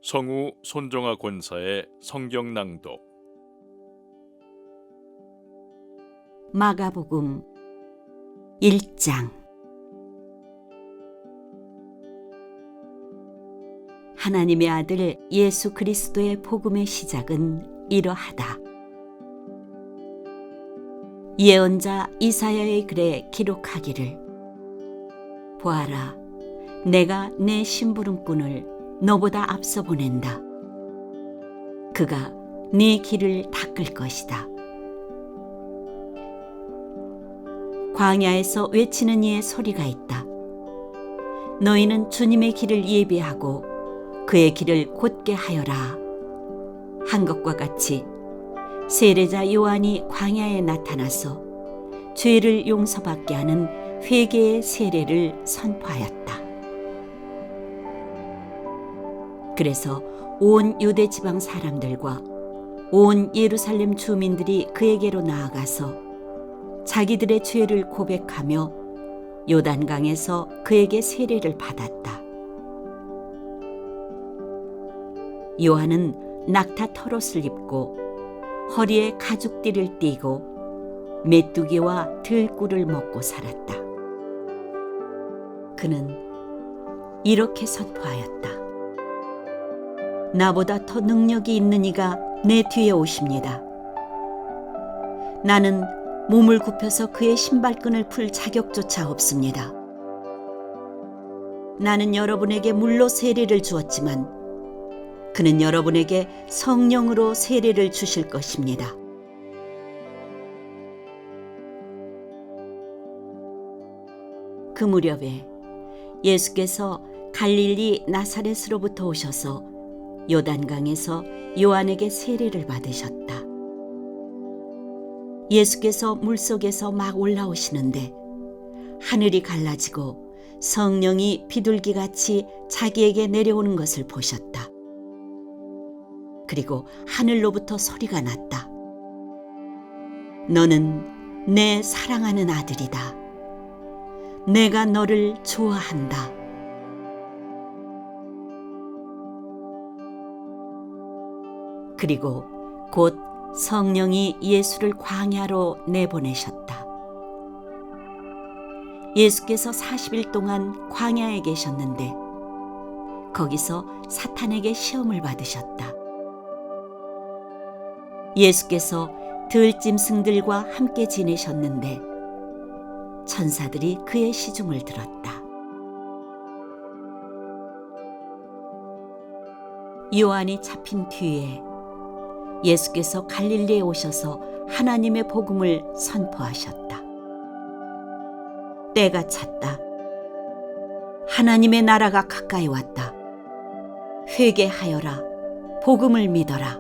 성우 손정아 권사의 성경 낭독. 마가복음 1장. 하나님의 아들 예수 그리스도의 복음의 시작은 이러하다. 예언자 이사야의 글에 기록하기를, 보아라, 내가 내 심부름꾼을 너보다 앞서 보낸다. 그가 네 길을 닦을 것이다. 광야에서 외치는 이의 소리가 있다. 너희는 주님의 길을 예비하고 그의 길을 곧게 하여라 한 것과 같이 세례자 요한이 광야에 나타나서 죄를 용서받게 하는 회개의 세례를 선포하였다. 그래서 온 유대 지방 사람들과 온 예루살렘 주민들이 그에게로 나아가서 자기들의 죄를 고백하며 요단강에서 그에게 세례를 받았다. 요한은 낙타 털옷을 입고 허리에 가죽띠를 띠고 메뚜기와 들꿀을 먹고 살았다. 그는 이렇게 선포하였다. 나보다 더 능력이 있는 이가 내 뒤에 오십니다. 나는 몸을 굽혀서 그의 신발끈을 풀 자격조차 없습니다. 나는 여러분에게 물로 세례를 주었지만 그는 여러분에게 성령으로 세례를 주실 것입니다. 그 무렵에 예수께서 갈릴리 나사렛으로부터 오셔서 요단강에서 요한에게 세례를 받으셨다. 예수께서 물속에서 막 올라오시는데 하늘이 갈라지고 성령이 비둘기같이 자기에게 내려오는 것을 보셨다. 그리고 하늘로부터 소리가 났다. 너는 내 사랑하는 아들이다. 내가 너를 좋아한다. 그리고 곧 성령이 예수를 광야로 내보내셨다. 예수께서 40일 동안 광야에 계셨는데 거기서 사탄에게 시험을 받으셨다. 예수께서 들짐승들과 함께 지내셨는데 천사들이 그의 시중을 들었다. 요한이 잡힌 뒤에 예수께서 갈릴리에 오셔서 하나님의 복음을 선포하셨다. 때가 찼다. 하나님의 나라가 가까이 왔다. 회개하여라. 복음을 믿어라.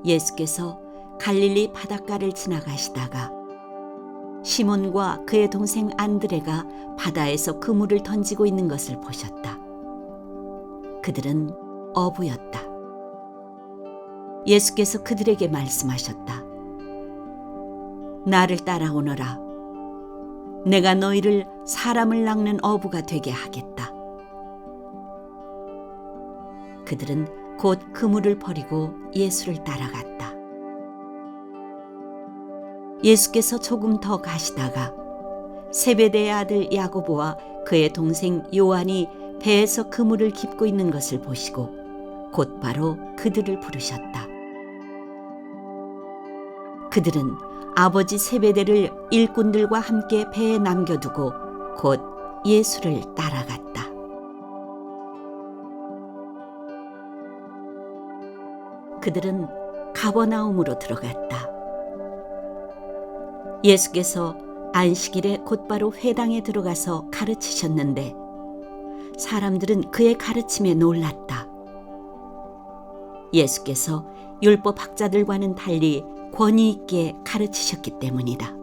예수께서 갈릴리 바닷가를 지나가시다가 시몬과 그의 동생 안드레가 바다에서 그물을 던지고 있는 것을 보셨다. 그들은 어부였다. 예수께서 그들에게 말씀하셨다. 나를 따라오너라. 내가 너희를 사람을 낚는 어부가 되게 하겠다. 그들은 곧 그물을 버리고 예수를 따라갔다. 예수께서 조금 더 가시다가 세베대의 아들 야고보와 그의 동생 요한이 배에서 그물을 깁고 있는 것을 보시고 곧바로 그들을 부르셨다. 그들은 아버지 세베대를 일꾼들과 함께 배에 남겨두고 곧 예수를 따라갔다. 그들은 가버나움으로 들어갔다. 예수께서 안식일에 곧바로 회당에 들어가서 가르치셨는데 사람들은 그의 가르침에 놀랐다. 예수께서 율법학자들과는 달리 권위 있게 가르치셨기 때문이다.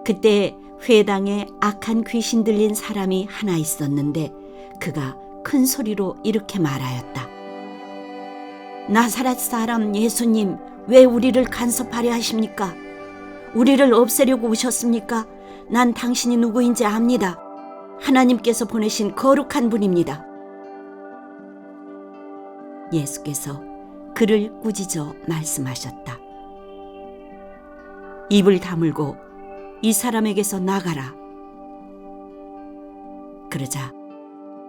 그때 회당에 악한 귀신 들린 사람이 하나 있었는데 그가 큰 소리로 이렇게 말하였다. 나사렛 사람 예수님, 왜 우리를 간섭하려 하십니까? 우리를 없애려고 오셨습니까? 난 당신이 누구인지 압니다. 하나님께서 보내신 거룩한 분입니다. 예수께서 그를 꾸짖어 말씀하셨다. 입을 다물고 이 사람에게서 나가라. 그러자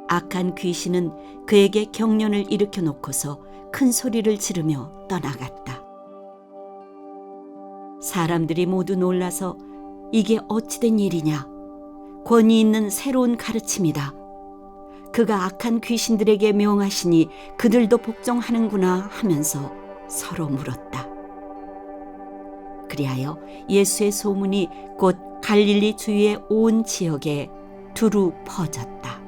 악한 귀신은 그에게 경련을 일으켜 놓고서 큰 소리를 지르며 떠나갔다. 사람들이 모두 놀라서 이게 어찌된 일이냐? 권위 있는 새로운 가르침이다. 그가 악한 귀신들에게 명하시니 그들도 복종하는구나 하면서 서로 물었다. 그리하여 예수의 소문이 곧 갈릴리 주위의 온 지역에 두루 퍼졌다.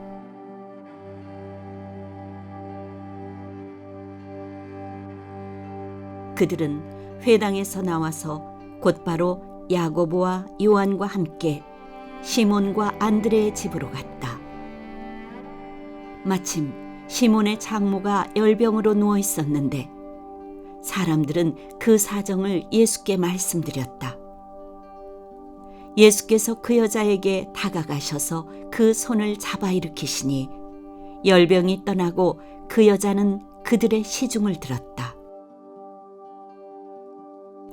그들은 회당에서 나와서 곧바로 야고보와 요한과 함께 시몬과 안드레의 집으로 갔다. 마침 시몬의 장모가 열병으로 누워 있었는데 사람들은 그 사정을 예수께 말씀드렸다. 예수께서 그 여자에게 다가가셔서 그 손을 잡아 일으키시니 열병이 떠나고 그 여자는 그들의 시중을 들었다.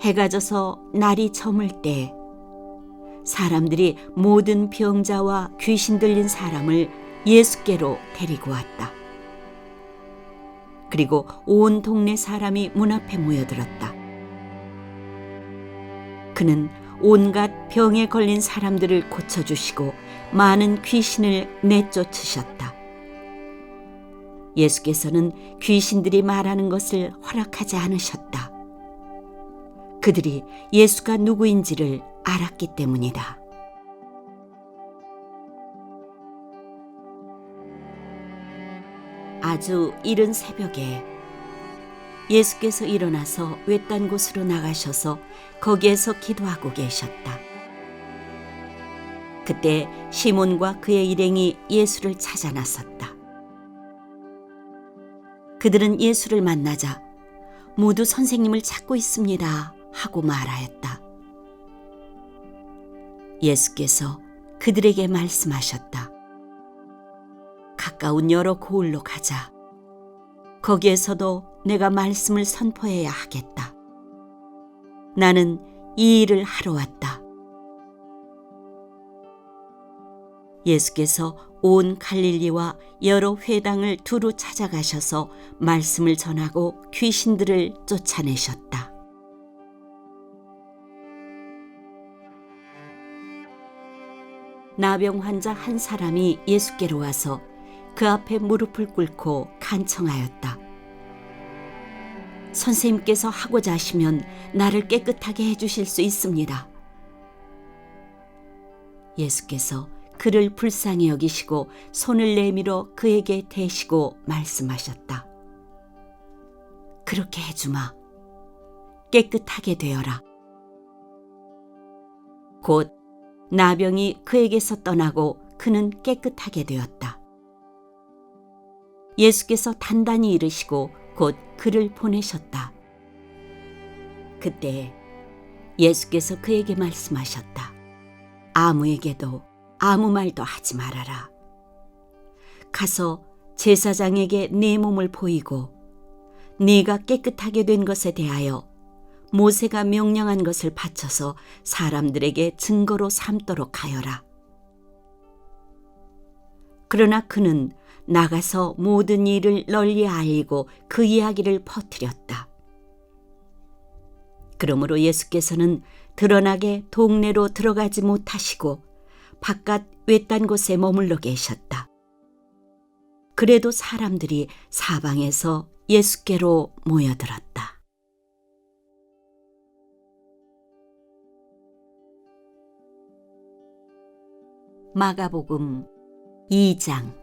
해가 져서 날이 저물 때 사람들이 모든 병자와 귀신 들린 사람을 예수께로 데리고 왔다. 그리고 온 동네 사람이 문 앞에 모여들었다. 그는 온갖 병에 걸린 사람들을 고쳐주시고 많은 귀신을 내쫓으셨다. 예수께서는 귀신들이 말하는 것을 허락하지 않으셨다. 그들이 예수가 누구인지를 알았기 때문이다. 아주 이른 새벽에 예수께서 일어나서 외딴 곳으로 나가셔서 거기에서 기도하고 계셨다. 그때 시몬과 그의 일행이 예수를 찾아 나섰다. 그들은 예수를 만나자 모두 선생님을 찾고 있습니다 하고 말하였다. 예수께서 그들에게 말씀하셨다. 가까운 여러 고을로 가자. 거기에서도 내가 말씀을 선포해야 하겠다. 나는 이 일을 하러 왔다. 예수께서 온 갈릴리와 여러 회당을 두루 찾아가셔서 말씀을 전하고 귀신들을 쫓아내셨다. 나병 환자 한 사람이 예수께로 와서 그 앞에 무릎을 꿇고 간청하였다. 선생님께서 하고자 하시면 나를 깨끗하게 해주실 수 있습니다. 예수께서 그를 불쌍히 여기시고 손을 내밀어 그에게 대시고 말씀하셨다. 그렇게 해주마. 깨끗하게 되어라. 곧 나병이 그에게서 떠나고 그는 깨끗하게 되었다. 예수께서 단단히 이르시고 곧 그를 보내셨다. 그때 예수께서 그에게 말씀하셨다. 아무에게도 아무 말도 하지 말아라. 가서 제사장에게 네 몸을 보이고 네가 깨끗하게 된 것에 대하여 모세가 명령한 것을 바쳐서 사람들에게 증거로 삼도록 하여라. 그러나 그는 나가서 모든 일을 널리 알리고 그 이야기를 퍼뜨렸다. 그러므로 예수께서는 드러나게 동네로 들어가지 못하시고 바깥 외딴 곳에 머물러 계셨다. 그래도 사람들이 사방에서 예수께로 모여들었다. 마가복음 2장.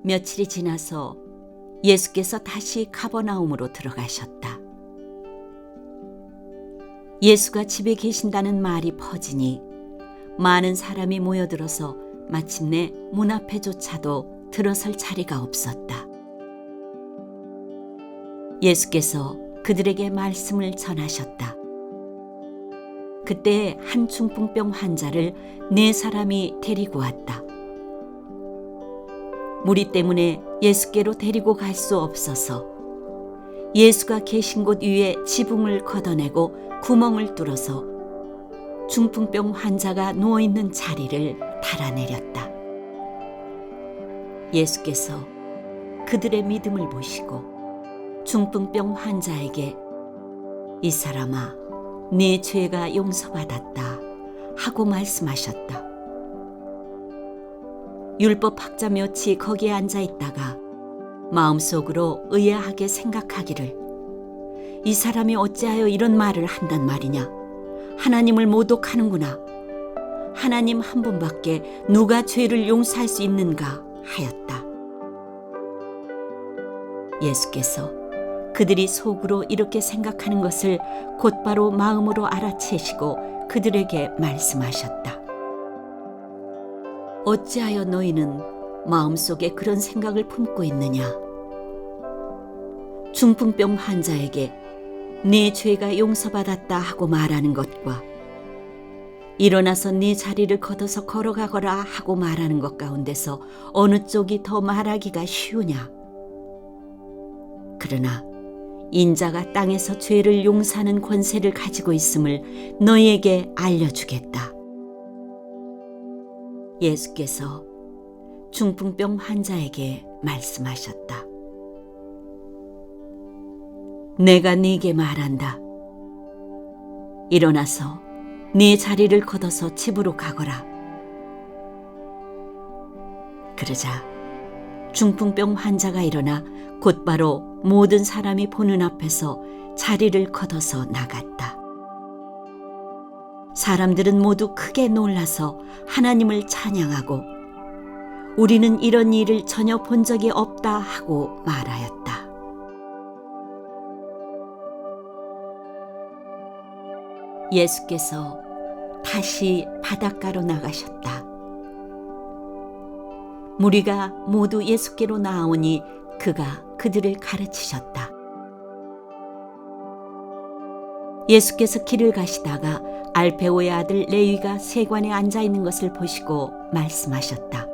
며칠이 지나서 예수께서 다시 가버나움으로 들어가셨다. 예수가 집에 계신다는 말이 퍼지니 많은 사람이 모여들어서 마침내 문 앞에조차도 들어설 자리가 없었다. 예수께서 그들에게 말씀을 전하셨다. 그때 한 중풍병 환자를 4사람이 데리고 왔다. 무리 때문에 예수께로 데리고 갈 수 없어서 예수가 계신 곳 위에 지붕을 걷어내고 구멍을 뚫어서 중풍병 환자가 누워있는 자리를 달아내렸다. 예수께서 그들의 믿음을 보시고 중풍병 환자에게 이 사람아, 네 죄가 용서받았다 하고 말씀하셨다. 율법학자 몇이 거기에 앉아 있다가 마음속으로 의아하게 생각하기를 이 사람이 어찌하여 이런 말을 한단 말이냐. 하나님을 모독하는구나. 하나님 한 분밖에 누가 죄를 용서할 수 있는가 하였다. 예수께서 그들이 속으로 이렇게 생각하는 것을 곧바로 마음으로 알아채시고 그들에게 말씀하셨다. 어찌하여 너희는 마음속에 그런 생각을 품고 있느냐. 중풍병 환자에게 네 죄가 용서받았다 하고 말하는 것과 일어나서 네 자리를 걷어서 걸어가거라 하고 말하는 것 가운데서 어느 쪽이 더 말하기가 쉬우냐. 그러나 인자가 땅에서 죄를 용서하는 권세를 가지고 있음을 너희에게 알려주겠다. 예수께서 중풍병 환자에게 말씀하셨다. 내가 네게 말한다. 일어나서 네 자리를 걷어서 집으로 가거라. 그러자 중풍병 환자가 일어나 곧바로 모든 사람이 보는 앞에서 자리를 걷어서 나갔다. 사람들은 모두 크게 놀라서 하나님을 찬양하고 우리는 이런 일을 전혀 본 적이 없다 하고 말하였다. 예수께서 다시 바닷가로 나가셨다. 무리가 모두 예수께로 나오니 그가 그들을 가르치셨다. 예수께서 길을 가시다가 알페오의 아들 레위가 세관에 앉아 있는 것을 보시고 말씀하셨다.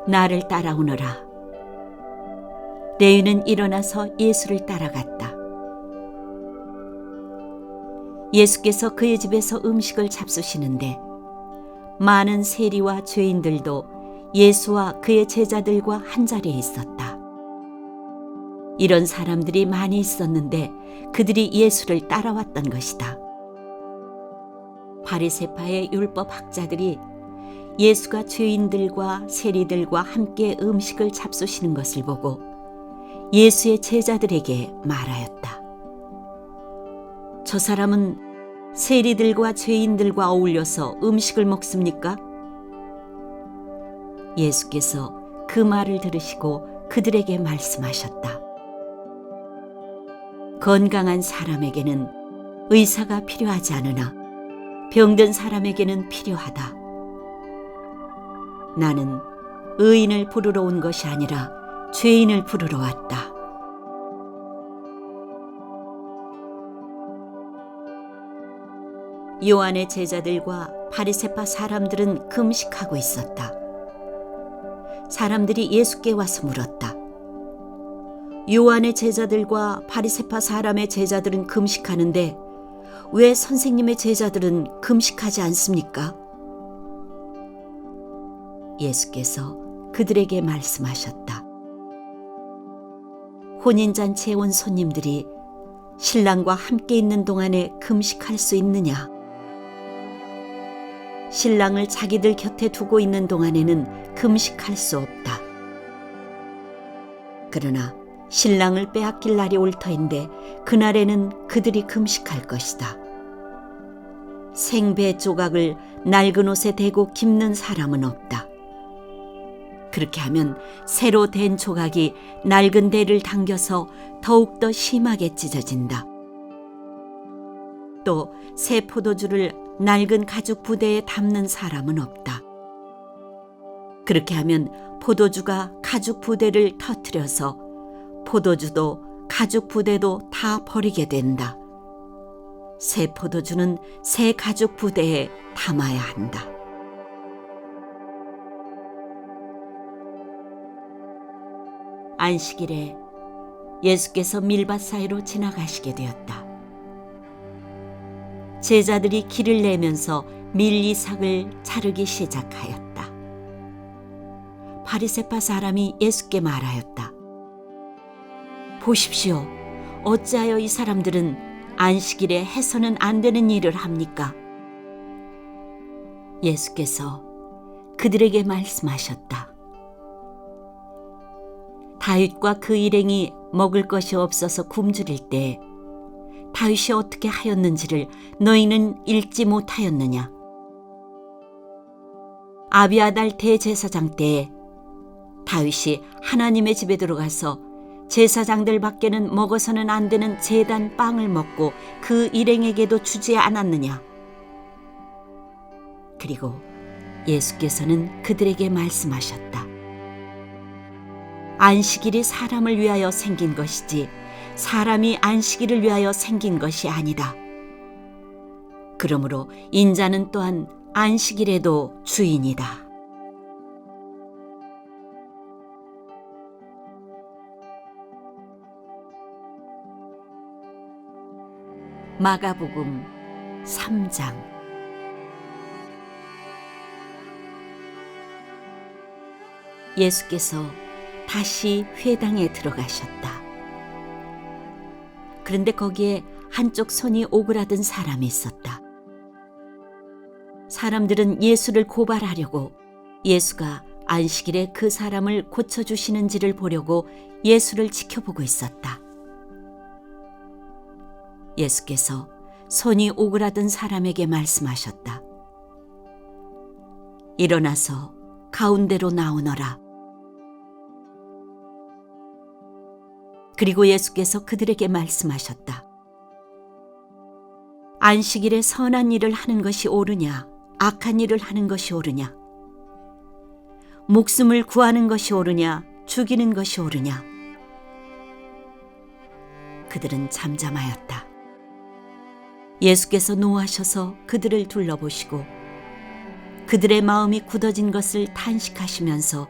나를 따라오너라. 레위는 일어나서 예수를 따라갔다. 예수께서 그의 집에서 음식을 잡수시는데 많은 세리와 죄인들도 예수와 그의 제자들과 한자리에 있었다. 이런 사람들이 많이 있었는데 그들이 예수를 따라왔던 것이다. 바리새파의 율법 학자들이 예수가 죄인들과 세리들과 함께 음식을 잡수시는 것을 보고 예수의 제자들에게 말하였다. 저 사람은 세리들과 죄인들과 어울려서 음식을 먹습니까? 예수께서 그 말을 들으시고 그들에게 말씀하셨다. 건강한 사람에게는 의사가 필요하지 않으나 병든 사람에게는 필요하다. 나는 의인을 부르러 온 것이 아니라 죄인을 부르러 왔다. 요한의 제자들과 바리새파 사람들은 금식하고 있었다. 사람들이 예수께 와서 물었다. 요한의 제자들과 바리새파 사람의 제자들은 금식하는데 왜 선생님의 제자들은 금식하지 않습니까? 예수께서 그들에게 말씀하셨다. 혼인잔치에 온 손님들이 신랑과 함께 있는 동안에 금식할 수 있느냐? 신랑을 자기들 곁에 두고 있는 동안에는 금식할 수 없다. 그러나 신랑을 빼앗길 날이 올 터인데 그날에는 그들이 금식할 것이다. 생배 조각을 낡은 옷에 대고 깁는 사람은 없다. 그렇게 하면 새로 된 조각이 낡은 대를 당겨서 더욱더 심하게 찢어진다. 또 새 포도주를 낡은 가죽 부대에 담는 사람은 없다. 그렇게 하면 포도주가 가죽 부대를 터뜨려서 포도주도 가죽 부대도 다 버리게 된다. 새 포도주는 새 가죽 부대에 담아야 한다. 안식일에 예수께서 밀밭 사이로 지나가시게 되었다. 제자들이 길을 내면서 밀리삭을 자르기 시작하였다. 바리새파 사람이 예수께 말하였다. 보십시오. 어찌하여 이 사람들은 안식일에 해서는 안 되는 일을 합니까? 예수께서 그들에게 말씀하셨다. 다윗과 그 일행이 먹을 것이 없어서 굶주릴 때 다윗이 어떻게 하였는지를 너희는 읽지 못하였느냐? 아비아달 대제사장 때에 다윗이 하나님의 집에 들어가서 제사장들 밖에는 먹어서는 안 되는 제단 빵을 먹고 그 일행에게도 주지 않았느냐? 그리고 예수께서는 그들에게 말씀하셨다. 안식일이 사람을 위하여 생긴 것이지 사람이 안식일을 위하여 생긴 것이 아니다. 그러므로 인자는 또한 안식일에도 주인이다. 마가복음 3장. 예수께서 다시 회당에 들어가셨다. 그런데 거기에 한쪽 손이 오그라든 사람이 있었다. 사람들은 예수를 고발하려고 예수가 안식일에 그 사람을 고쳐주시는지를 보려고 예수를 지켜보고 있었다. 예수께서 손이 오그라든 사람에게 말씀하셨다. 일어나서 가운데로 나오너라. 그리고 예수께서 그들에게 말씀하셨다. 안식일에 선한 일을 하는 것이 옳으냐, 악한 일을 하는 것이 옳으냐? 목숨을 구하는 것이 옳으냐, 죽이는 것이 옳으냐? 그들은 잠잠하였다. 예수께서 노하셔서 그들을 둘러보시고 그들의 마음이 굳어진 것을 탄식하시면서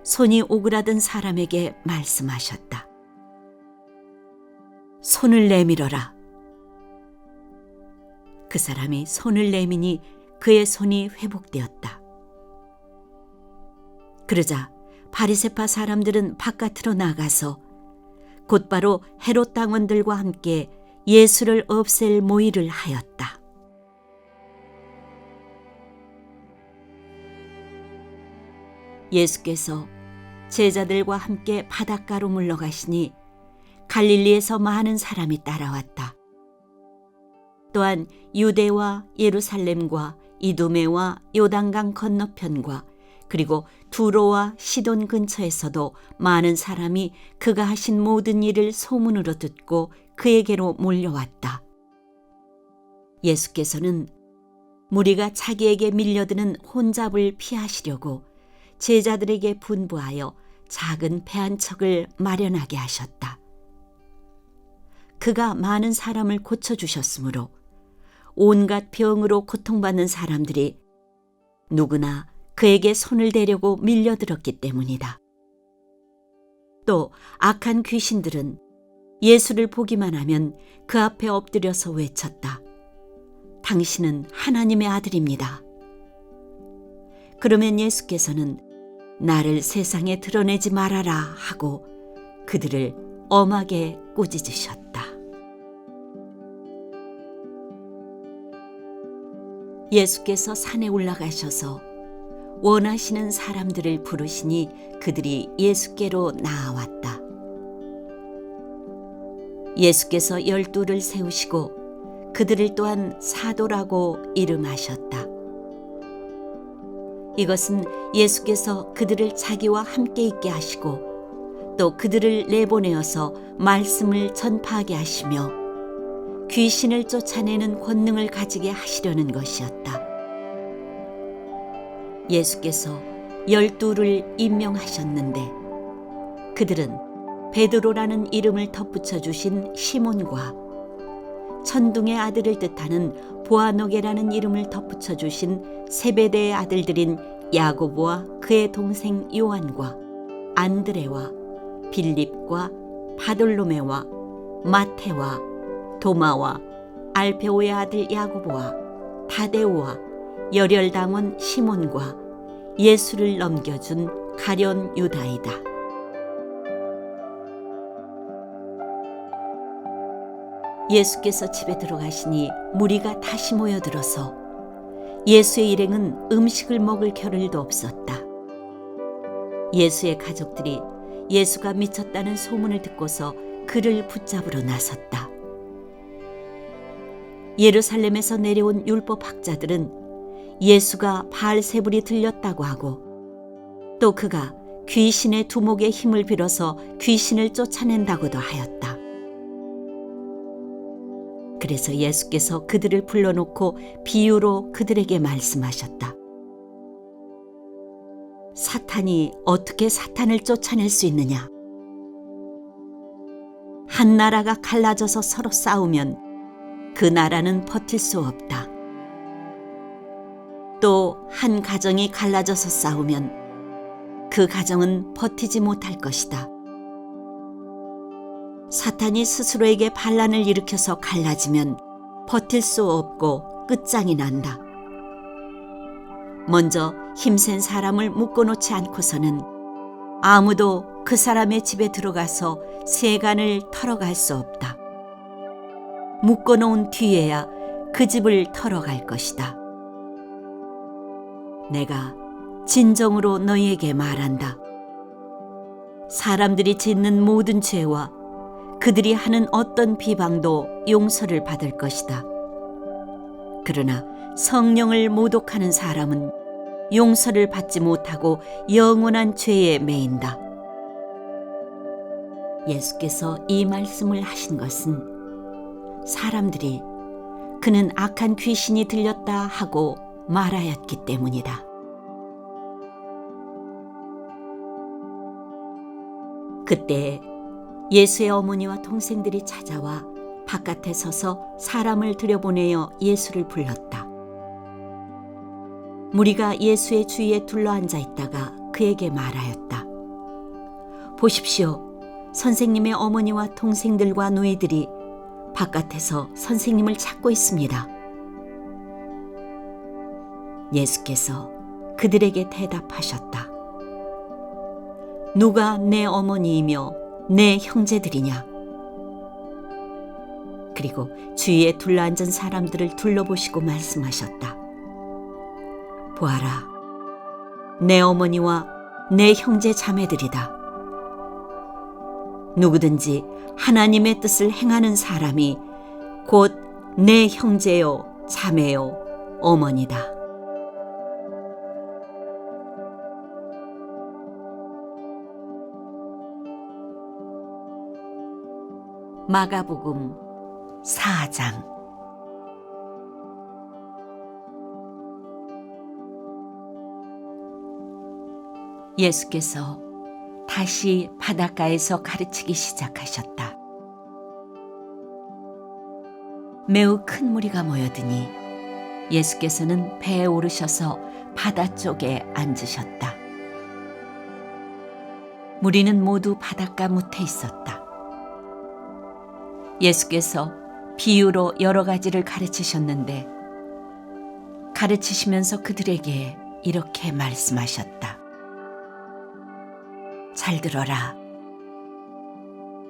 손이 오그라든 사람에게 말씀하셨다. 손을 내밀어라. 그 사람이 손을 내미니 그의 손이 회복되었다. 그러자 바리새파 사람들은 바깥으로 나가서 곧바로 헤롯 당원들과 함께 예수를 없앨 모의를 하였다. 예수께서 제자들과 함께 바닷가로 물러가시니 갈릴리에서 많은 사람이 따라왔다. 또한 유대와 예루살렘과 이두메와 요단강 건너편과 그리고 두로와 시돈 근처에서도 많은 사람이 그가 하신 모든 일을 소문으로 듣고 그에게로 몰려왔다. 예수께서는 무리가 자기에게 밀려드는 혼잡을 피하시려고 제자들에게 분부하여 작은 배 한 척을 마련하게 하셨다. 그가 많은 사람을 고쳐주셨으므로 온갖 병으로 고통받는 사람들이 누구나 그에게 손을 대려고 밀려들었기 때문이다. 또 악한 귀신들은 예수를 보기만 하면 그 앞에 엎드려서 외쳤다. 당신은 하나님의 아들입니다. 그러면 예수께서는 나를 세상에 드러내지 말아라 하고 그들을 엄하게 꾸짖으셨다. 예수께서 산에 올라가셔서 원하시는 사람들을 부르시니 그들이 예수께로 나아왔다. 예수께서 12를 세우시고 그들을 또한 사도라고 이름하셨다. 이것은 예수께서 그들을 자기와 함께 있게 하시고 또 그들을 내보내어서 말씀을 전파하게 하시며 귀신을 쫓아내는 권능을 가지게 하시려는 것이었다. 예수께서 12를 임명하셨는데 그들은 베드로라는 이름을 덧붙여 주신 시몬과 천둥의 아들을 뜻하는 보아노게라는 이름을 덧붙여 주신 세베대의 아들들인 야고보와 그의 동생 요한과 안드레와 빌립과 바돌로메와 마테와 도마와 알페오의 아들 야고보와 다데오와 열혈당원 시몬과 예수를 넘겨준 가룟 유다이다. 예수께서 집에 들어가시니 무리가 다시 모여들어서 예수의 일행은 음식을 먹을 겨를도 없었다. 예수의 가족들이 예수가 미쳤다는 소문을 듣고서 그를 붙잡으러 나섰다. 예루살렘에서 내려온 율법학자들은 예수가 바알세불이 들렸다고 하고 또 그가 귀신의 두목의 힘을 빌어서 귀신을 쫓아낸다고도 하였다. 그래서 예수께서 그들을 불러놓고 비유로 그들에게 말씀하셨다. 사탄이 어떻게 사탄을 쫓아낼 수 있느냐? 한 나라가 갈라져서 서로 싸우면 그 나라는 버틸 수 없다. 또 한 가정이 갈라져서 싸우면 그 가정은 버티지 못할 것이다. 사탄이 스스로에게 반란을 일으켜서 갈라지면 버틸 수 없고 끝장이 난다. 먼저 힘센 사람을 묶어놓지 않고서는 아무도 그 사람의 집에 들어가서 세간을 털어갈 수 없다. 묶어놓은 뒤에야 그 집을 털어갈 것이다. 내가 진정으로 너희에게 말한다. 사람들이 짓는 모든 죄와 그들이 하는 어떤 비방도 용서를 받을 것이다. 그러나 성령을 모독하는 사람은 용서를 받지 못하고 영원한 죄에 매인다. 예수께서 이 말씀을 하신 것은 사람들이 그는 악한 귀신이 들렸다 하고 말하였기 때문이다. 그때 예수의 어머니와 동생들이 찾아와 바깥에 서서 사람을 들여보내어 예수를 불렀다. 무리가 예수의 주위에 둘러앉아 있다가 그에게 말하였다. 보십시오. 선생님의 어머니와 동생들과 누이들이 바깥에서 선생님을 찾고 있습니다. 예수께서 그들에게 대답하셨다. 누가 내 어머니이며 내 형제들이냐? 그리고 주위에 둘러앉은 사람들을 둘러보시고 말씀하셨다. 보아라, 내 어머니와 내 형제 자매들이다. 누구든지 하나님의 뜻을 행하는 사람이 곧 내 형제요, 자매요, 어머니다. 마가복음 4장. 예수께서 다시 바닷가에서 가르치기 시작하셨다. 매우 큰 무리가 모여드니 예수께서는 배에 오르셔서 바다 쪽에 앉으셨다. 무리는 모두 바닷가 못에 있었다. 예수께서 비유로 여러 가지를 가르치셨는데 가르치시면서 그들에게 이렇게 말씀하셨다. 잘 들어라.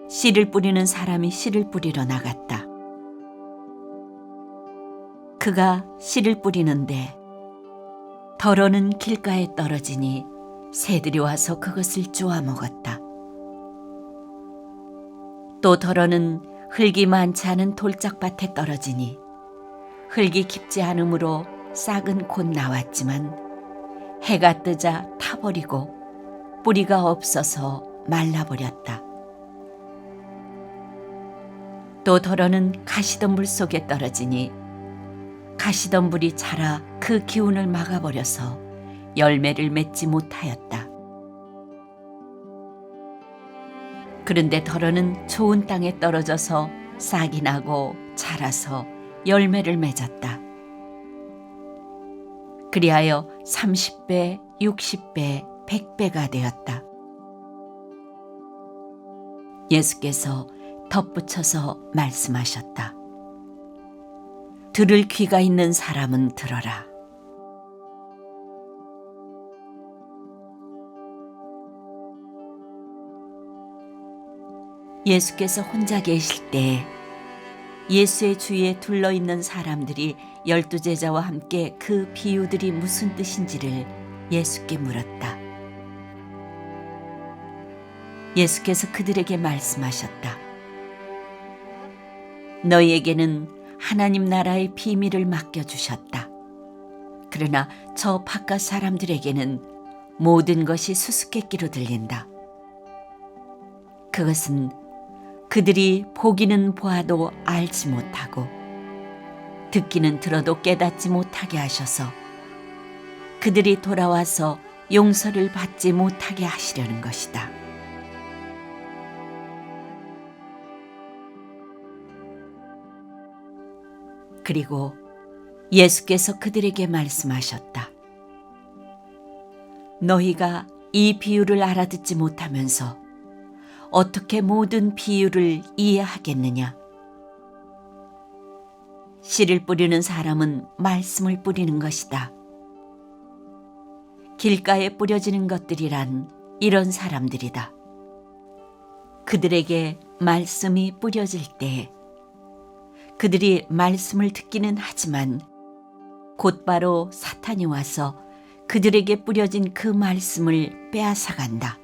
씨를 뿌리는 사람이 씨를 뿌리러 나갔다. 그가 씨를 뿌리는데 덜어는 길가에 떨어지니 새들이 와서 그것을 쪼아 먹었다. 또 덜어는 흙이 많지 않은 돌짝밭에 떨어지니 흙이 깊지 않으므로 싹은 곧 나왔지만 해가 뜨자 타버리고 뿌리가 없어서 말라버렸다. 또 덜어는 가시덤불 속에 떨어지니 가시덤불이 자라 그 기운을 막아버려서 열매를 맺지 못하였다. 그런데 덜어는 좋은 땅에 떨어져서 싹이 나고 자라서 열매를 맺었다. 그리하여 30배, 60배, 100배가 되었다. 예수께서 덧붙여서 말씀하셨다. 들을 귀가 있는 사람은 들어라. 예수께서 혼자 계실 때 예수의 주위에 둘러있는 사람들이 12제자와 함께 그 비유들이 무슨 뜻인지를 예수께 물었다. 예수께서 그들에게 말씀하셨다. 너희에게는 하나님 나라의 비밀을 맡겨주셨다. 그러나 저 바깥 사람들에게는 모든 것이 수수께끼로 들린다. 그것은 그들이 보기는 보아도 알지 못하고 듣기는 들어도 깨닫지 못하게 하셔서 그들이 돌아와서 용서를 받지 못하게 하시려는 것이다. 그리고 예수께서 그들에게 말씀하셨다. 너희가 이 비유를 알아듣지 못하면서 어떻게 모든 비유를 이해하겠느냐? 씨를 뿌리는 사람은 말씀을 뿌리는 것이다. 길가에 뿌려지는 것들이란 이런 사람들이다. 그들에게 말씀이 뿌려질 때 그들이 말씀을 듣기는 하지만 곧바로 사탄이 와서 그들에게 뿌려진 그 말씀을 빼앗아간다.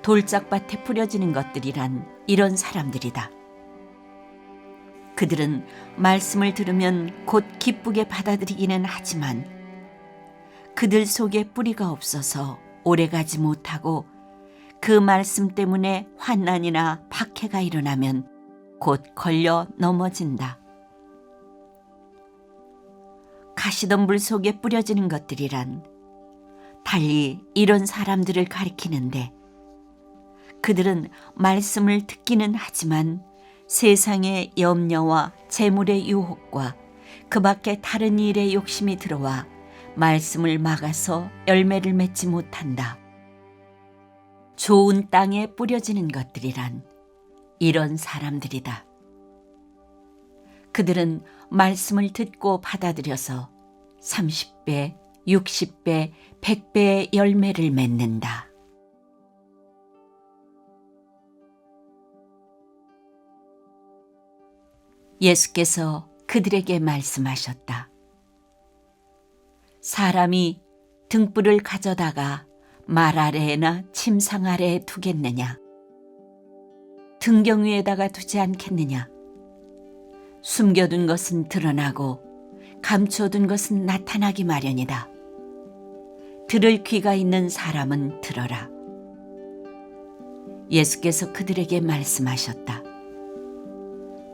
돌짝밭에 뿌려지는 것들이란 이런 사람들이다. 그들은 말씀을 들으면 곧 기쁘게 받아들이기는 하지만 그들 속에 뿌리가 없어서 오래가지 못하고 그 말씀 때문에 환난이나 박해가 일어나면 곧 걸려 넘어진다. 가시덤불 속에 뿌려지는 것들이란 달리 이런 사람들을 가리키는데 그들은 말씀을 듣기는 하지만 세상의 염려와 재물의 유혹과 그 밖에 다른 일에 욕심이 들어와 말씀을 막아서 열매를 맺지 못한다. 좋은 땅에 뿌려지는 것들이란 이런 사람들이다. 그들은 말씀을 듣고 받아들여서 30배, 60배, 100배의 열매를 맺는다. 예수께서 그들에게 말씀하셨다. 사람이 등불을 가져다가 말 아래에나 침상 아래에 두겠느냐? 등경 위에다가 두지 않겠느냐? 숨겨둔 것은 드러나고 감춰둔 것은 나타나기 마련이다. 들을 귀가 있는 사람은 들어라. 예수께서 그들에게 말씀하셨다.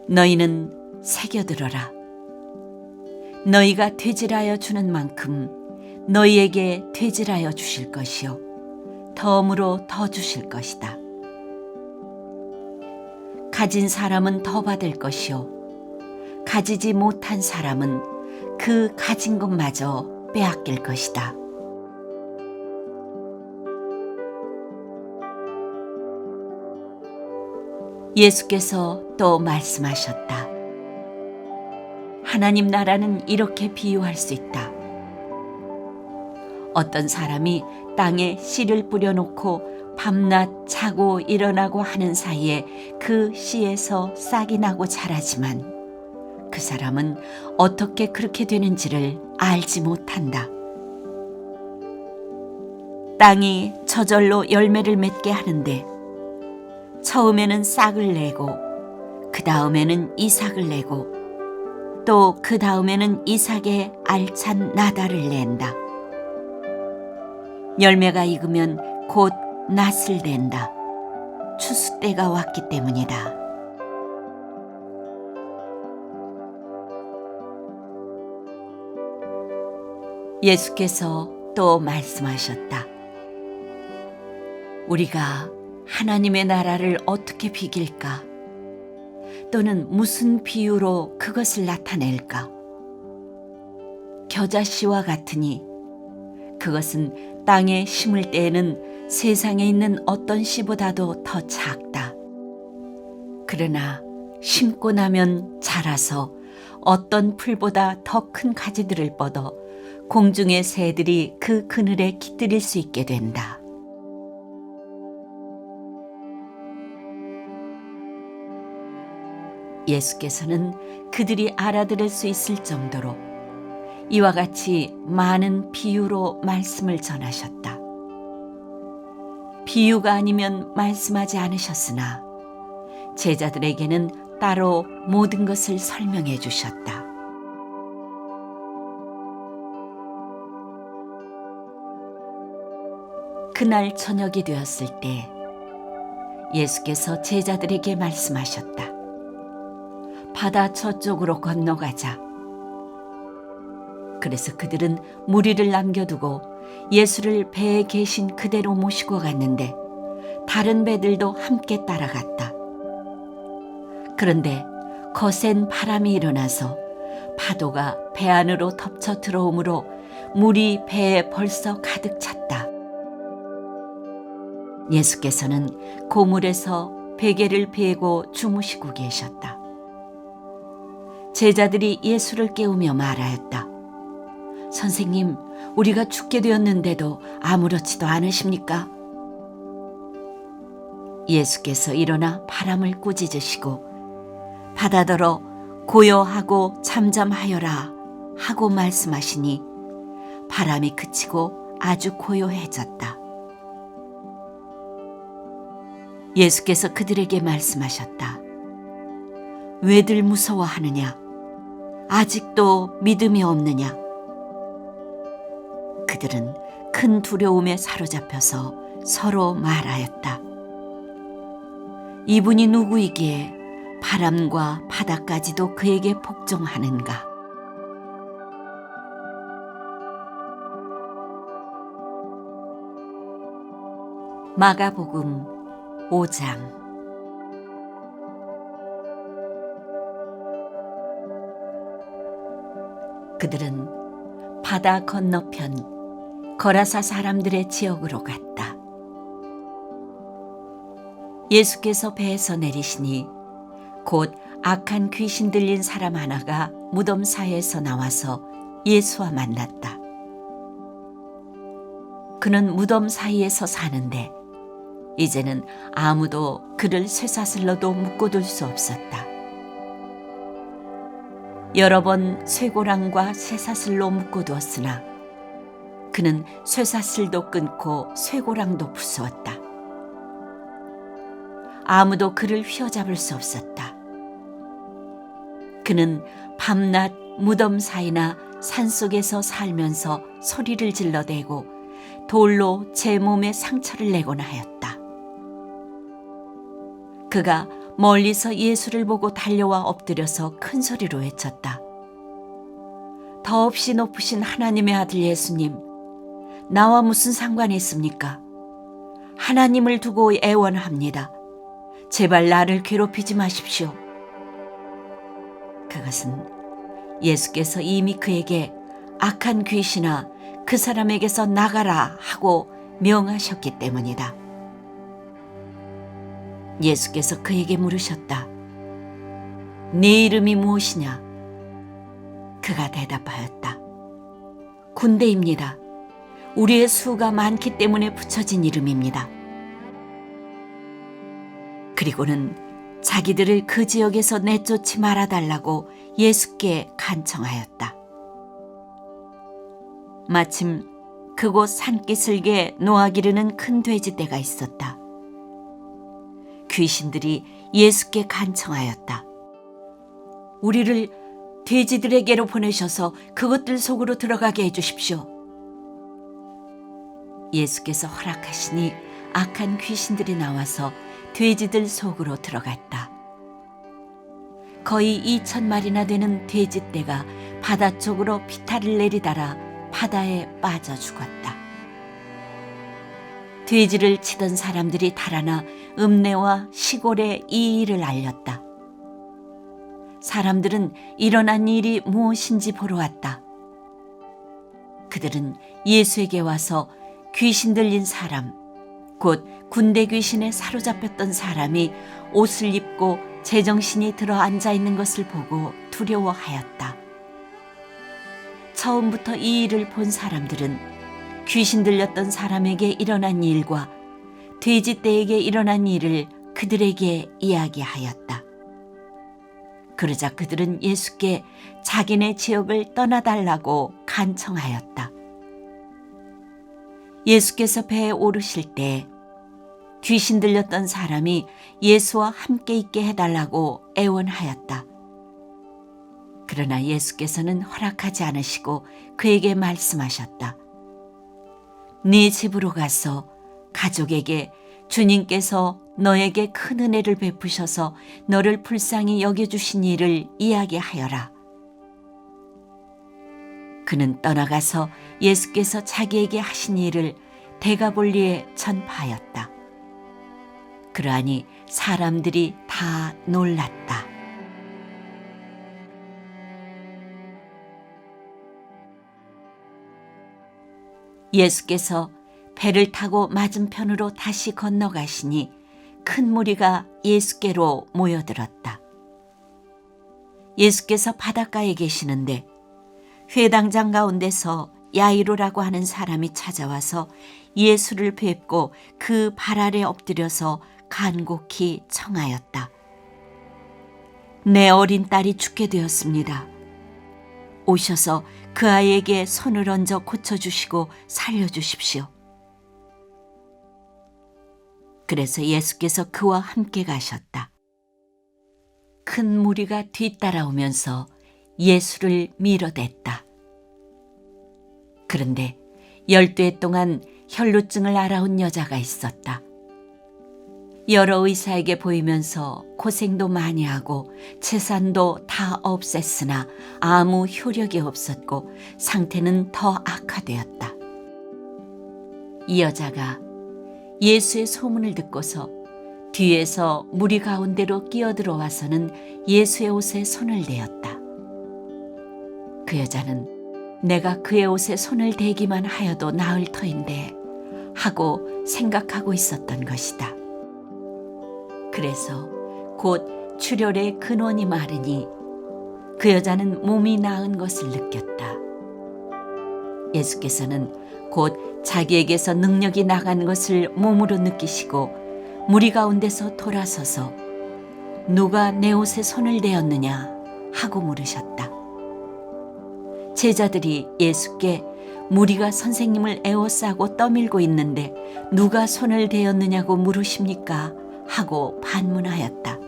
너희는 새겨들어라. 너희가 되질하여 주는 만큼 너희에게 되질하여 주실 것이요 덤으로 더 주실 것이다. 가진 사람은 더 받을 것이요 가지지 못한 사람은 그 가진 것마저 빼앗길 것이다. 예수께서 또 말씀하셨다. 하나님 나라는 이렇게 비유할 수 있다. 어떤 사람이 땅에 씨를 뿌려놓고 밤낮 자고 일어나고 하는 사이에 그 씨에서 싹이 나고 자라지만 그 사람은 어떻게 그렇게 되는지를 알지 못한다. 땅이 저절로 열매를 맺게 하는데 처음에는 싹을 내고 그 다음에는 이삭을 내고 또 그 다음에는 이삭에 알찬 나달을 낸다. 열매가 익으면 곧 낫을 낸다. 추수 때가 왔기 때문이다. 예수께서 또 말씀하셨다. 우리가 하나님의 나라를 어떻게 비길까? 또는 무슨 비유로 그것을 나타낼까? 겨자씨와 같으니 그것은 땅에 심을 때에는 세상에 있는 어떤 씨보다도 더 작다. 그러나 심고 나면 자라서 어떤 풀보다 더 큰 가지들을 뻗어 공중의 새들이 그 그늘에 깃들일 수 있게 된다. 예수께서는 그들이 알아들을 수 있을 정도로 이와 같이 많은 비유로 말씀을 전하셨다. 비유가 아니면 말씀하지 않으셨으나 제자들에게는 따로 모든 것을 설명해 주셨다. 그날 저녁이 되었을 때 예수께서 제자들에게 말씀하셨다. 바다 저쪽으로 건너가자. 그래서 그들은 무리를 남겨두고 예수를 배에 계신 그대로 모시고 갔는데 다른 배들도 함께 따라갔다. 그런데 거센 바람이 일어나서 파도가 배 안으로 덮쳐 들어오므로 물이 배에 벌써 가득 찼다. 예수께서는 고물에서 베개를 베고 주무시고 계셨다. 제자들이 예수를 깨우며 말하였다. 선생님, 우리가 죽게 되었는데도 아무렇지도 않으십니까? 예수께서 일어나 바람을 꾸짖으시고 바다더러 고요하고 잠잠하여라 하고 말씀하시니 바람이 그치고 아주 고요해졌다. 예수께서 그들에게 말씀하셨다. 왜들 무서워하느냐? 아직도 믿음이 없느냐? 그들은 큰 두려움에 사로잡혀서 서로 말하였다. 이분이 누구이기에 바람과 바다까지도 그에게 복종하는가? 마가복음 5장. 그들은 바다 건너편 거라사 사람들의 지역으로 갔다. 예수께서 배에서 내리시니 곧 악한 귀신 들린 사람 하나가 무덤 사이에서 나와서 예수와 만났다. 그는 무덤 사이에서 사는데 이제는 아무도 그를 쇠사슬로도 묶어둘 수 없었다. 여러 번 쇠고랑과 쇠사슬로 묶어두었으나 그는 쇠사슬도 끊고 쇠고랑도 부수었다. 아무도 그를 휘어잡을 수 없었다. 그는 밤낮 무덤 사이나 산속에서 살면서 소리를 질러대고 돌로 제 몸에 상처를 내곤 하였다. 그가 멀리서 예수를 보고 달려와 엎드려서 큰 소리로 외쳤다. 더없이 높으신 하나님의 아들 예수님, 나와 무슨 상관이 있습니까? 하나님을 두고 애원합니다. 제발 나를 괴롭히지 마십시오. 그것은 예수께서 이미 그에게 악한 귀신아 그 사람에게서 나가라 하고 명하셨기 때문이다. 예수께서 그에게 물으셨다. 네 이름이 무엇이냐? 그가 대답하였다. 군대입니다. 우리의 수가 많기 때문에 붙여진 이름입니다. 그리고는 자기들을 그 지역에서 내쫓지 말아달라고 예수께 간청하였다. 마침 그곳 산기슭에 노아기르는 큰 돼지떼가 있었다. 귀신들이 예수께 간청하였다. 우리를 돼지들에게로 보내셔서 그것들 속으로 들어가게 해주십시오. 예수께서 허락하시니 악한 귀신들이 나와서 돼지들 속으로 들어갔다. 거의 2,000마리나 되는 돼지떼가 바다 쪽으로 피탈을 내리달아 바다에 빠져 죽었다. 돼지를 치던 사람들이 달아나 읍내와 시골에 이 일을 알렸다. 사람들은 일어난 일이 무엇인지 보러 왔다. 그들은 예수에게 와서 귀신 들린 사람, 곧 군대 귀신에 사로잡혔던 사람이 옷을 입고 제정신이 들어 앉아 있는 것을 보고 두려워하였다. 처음부터 이 일을 본 사람들은 귀신 들렸던 사람에게 일어난 일과 돼지떼에게 일어난 일을 그들에게 이야기하였다. 그러자 그들은 예수께 자기네 지역을 떠나달라고 간청하였다. 예수께서 배에 오르실 때 귀신 들렸던 사람이 예수와 함께 있게 해달라고 애원하였다. 그러나 예수께서는 허락하지 않으시고 그에게 말씀하셨다. 네 집으로 가서 가족에게 주님께서 너에게 큰 은혜를 베푸셔서 너를 불쌍히 여겨주신 일을 이야기하여라. 그는 떠나가서 예수께서 자기에게 하신 일을 데가볼리에 전파하였다. 그러하니 사람들이 다 놀랐다. 예수께서 배를 타고 맞은편으로 다시 건너가시니 큰 무리가 예수께로 모여들었다. 예수께서 바닷가에 계시는데 회당장 가운데서 야이로라고 하는 사람이 찾아와서 예수를 뵙고 그 발 아래 엎드려서 간곡히 청하였다. 내 어린 딸이 죽게 되었습니다. 오셔서 그 아이에게 손을 얹어 고쳐주시고 살려주십시오. 그래서 예수께서 그와 함께 가셨다. 큰 무리가 뒤따라오면서 예수를 밀어댔다. 그런데 12해 동안 혈루증을 앓아온 여자가 있었다. 여러 의사에게 보이면서 고생도 많이 하고 재산도 다 없앴으나 아무 효력이 없었고 상태는 더 악화되었다. 이 여자가 예수의 소문을 듣고서 뒤에서 무리 가운데로 끼어들어와서는 예수의 옷에 손을 대었다. 그 여자는 내가 그의 옷에 손을 대기만 하여도 나을 터인데 하고 생각하고 있었던 것이다. 그래서 곧 출혈의 근원이 마르니 그 여자는 몸이 나은 것을 느꼈다. 예수께서는 곧 자기에게서 능력이 나간 것을 몸으로 느끼시고 무리 가운데서 돌아서서 누가 내 옷에 손을 대었느냐 하고 물으셨다. 제자들이 예수께 무리가 선생님을 에워싸고 떠밀고 있는데 누가 손을 대었느냐고 물으십니까? 하고 반문하였다.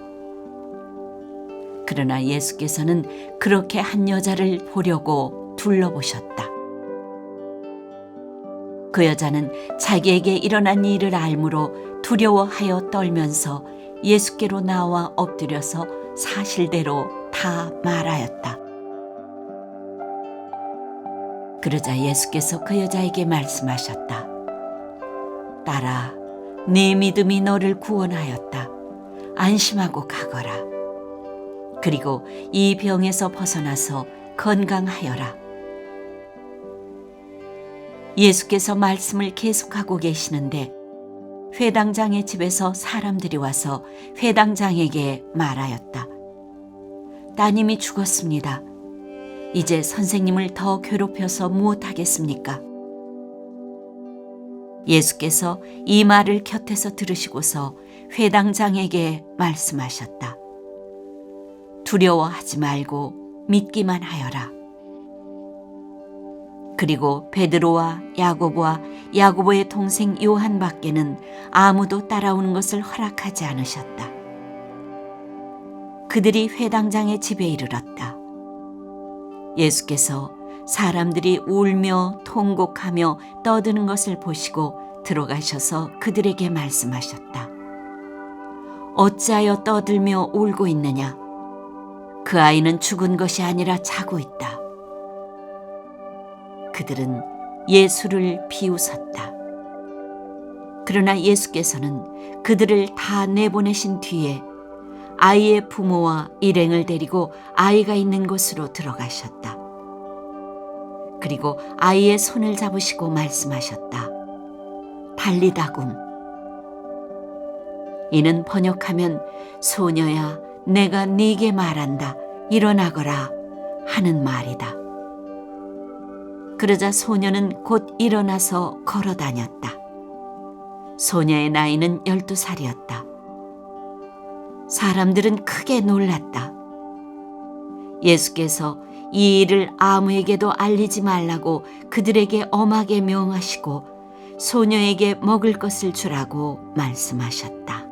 그러나 예수께서는 그렇게 한 여자를 보려고 둘러보셨다. 그 여자는 자기에게 일어난 일을 알므로 두려워하여 떨면서 예수께로 나와 엎드려서 사실대로 다 말하였다. 그러자 예수께서 그 여자에게 말씀하셨다. 딸아, 네 믿음이 너를 구원하였다. 안심하고 가거라. 그리고 이 병에서 벗어나서 건강하여라. 예수께서 말씀을 계속하고 계시는데 회당장의 집에서 사람들이 와서 회당장에게 말하였다. 따님이 죽었습니다. 이제 선생님을 더 괴롭혀서 무엇하겠습니까? 예수께서 이 말을 곁에서 들으시고서 회당장에게 말씀하셨다. 두려워하지 말고 믿기만 하여라. 그리고 베드로와 야고보와 야고보의 동생 요한밖에는 아무도 따라오는 것을 허락하지 않으셨다. 그들이 회당장의 집에 이르렀다. 예수께서 사람들이 울며 통곡하며 떠드는 것을 보시고 들어가셔서 그들에게 말씀하셨다. 어찌하여 떠들며 울고 있느냐? 그 아이는 죽은 것이 아니라 자고 있다. 그들은 예수를 비웃었다. 그러나 예수께서는 그들을 다 내보내신 뒤에 아이의 부모와 일행을 데리고 아이가 있는 곳으로 들어가셨다. 그리고 아이의 손을 잡으시고 말씀하셨다. 달리다굼. 이는 번역하면 소녀야 내가 네게 말한다 일어나거라 하는 말이다. 그러자 소녀는 곧 일어나서 걸어 다녔다. 소녀의 나이는 12살이었다. 사람들은 크게 놀랐다. 예수께서 이 일을 아무에게도 알리지 말라고 그들에게 엄하게 명하시고 소녀에게 먹을 것을 주라고 말씀하셨다.